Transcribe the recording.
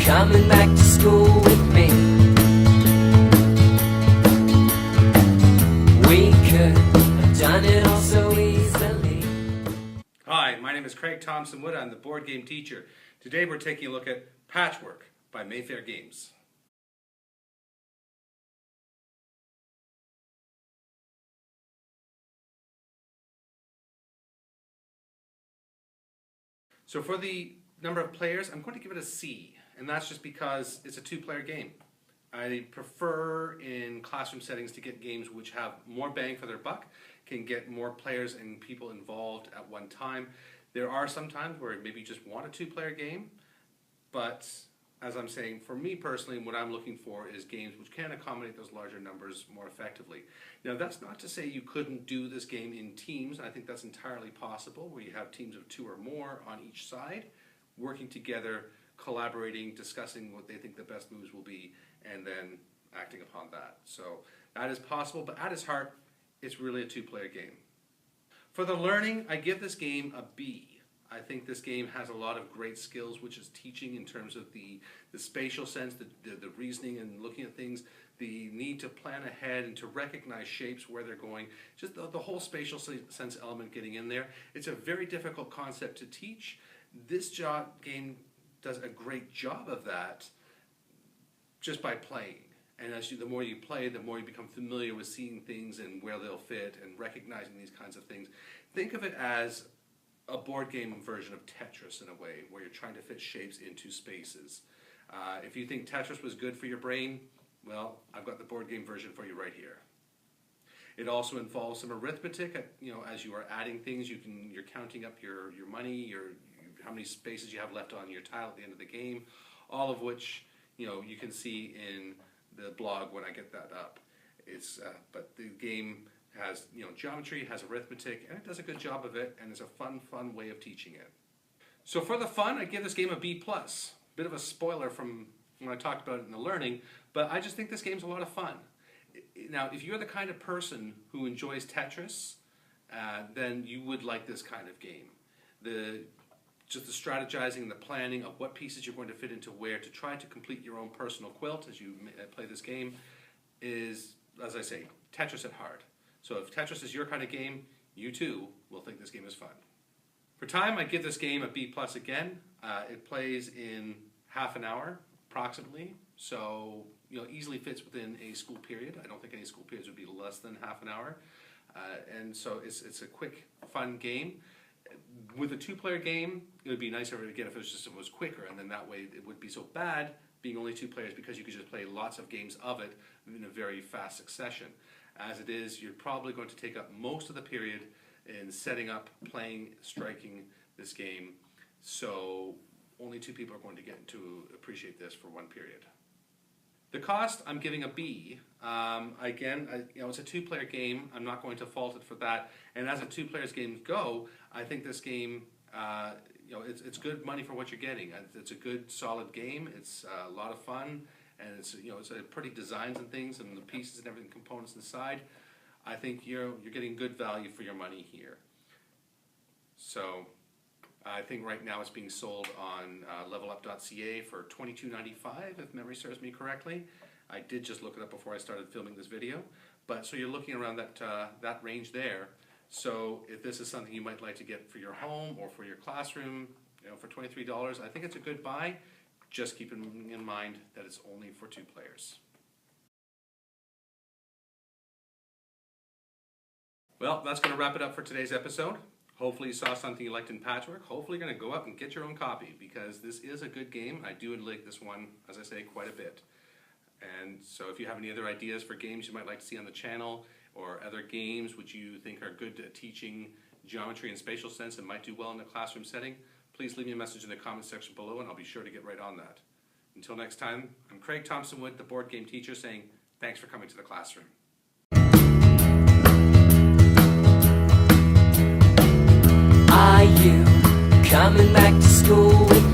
coming back to school with me? We could have done it all so easily. Hi, my name is Craig Thompson-Wood. I'm the board game teacher. Today we're taking a look at Patchwork by Mayfair Games. So for the number of players, I'm going to give it a C, and that's just because it's a two-player game. I prefer in classroom settings to get games which have more bang for their buck, can get more players and people involved at one time. There are some times where maybe you just want a two-player game, but as I'm saying, for me personally, what I'm looking for is games which can accommodate those larger numbers more effectively. Now, that's not to say you couldn't do this game in teams. I think that's entirely possible, where you have teams of two or more on each side, working together, collaborating, discussing what they think the best moves will be, and then acting upon that. So that is possible, but at its heart, it's really a two-player game. For the learning, I give this game a B. I think this game has a lot of great skills, which is teaching in terms of the spatial sense, the reasoning and looking at things, the need to plan ahead and to recognize shapes, where they're going, just the whole spatial sense element getting in there. It's a very difficult concept to teach. This game does a great job of that just by playing. And the more you play, the more you become familiar with seeing things and where they'll fit and recognizing these kinds of things. Think of it as a board game version of Tetris in a way, where you're trying to fit shapes into spaces. If you think Tetris was good for your brain, well, I've got the board game version for you right here. It also involves some arithmetic. As you are adding things, you're counting up your money, how many spaces you have left on your tile at the end of the game, all of which you can see in the blog when I get that up. But the game has geometry, has arithmetic, and it does a good job of it, and it's a fun way of teaching it. So for the fun, I give this game a B+. Bit of a spoiler from when I talked about it in the learning, but I just think this game's a lot of fun. Now, if you're the kind of person who enjoys Tetris, then you would like this kind of game. Just the strategizing, the planning of what pieces you're going to fit into where to try to complete your own personal quilt as you play this game is, as I say, Tetris at heart. So if Tetris is your kind of game, you too will think this game is fun. For time, I give this game a B+ again. It plays in half an hour, approximately, so easily fits within a school period. I don't think any school periods would be less than half an hour. And so it's a quick, fun game. With a two-player game, it would be nicer again if it was quicker, and then that way it would be so bad being only two players, because you could just play lots of games of it in a very fast succession. As it is, you're probably going to take up most of the period in setting up, playing, striking this game, so only two people are going to get to appreciate this for one period. The cost, I'm giving a B. Again, it's a two-player game. I'm not going to fault it for that. And as a two-players games go, I think this game, it's good money for what you're getting. It's a good, solid game. It's a lot of fun, and it's pretty designs and things, and the pieces and everything, components inside. I think you're getting good value for your money here. So I think right now it's being sold on levelup.ca for $22.95, if memory serves me correctly. I did just look it up before I started filming this video, but so you're looking around that range there. So if this is something you might like to get for your home or for your classroom, for $23, I think it's a good buy. Just keep in mind that it's only for two players. Well, that's going to wrap it up for today's episode. Hopefully you saw something you liked in Patchwork. Hopefully you're going to go up and get your own copy, because this is a good game. I do like this one, as I say, quite a bit. And so if you have any other ideas for games you might like to see on the channel, or other games which you think are good at teaching geometry and spatial sense and might do well in a classroom setting, please leave me a message in the comment section below, and I'll be sure to get right on that. Until next time, I'm Craig Thompson-Wood, the board game teacher, saying thanks for coming to the classroom. Are you coming back to school with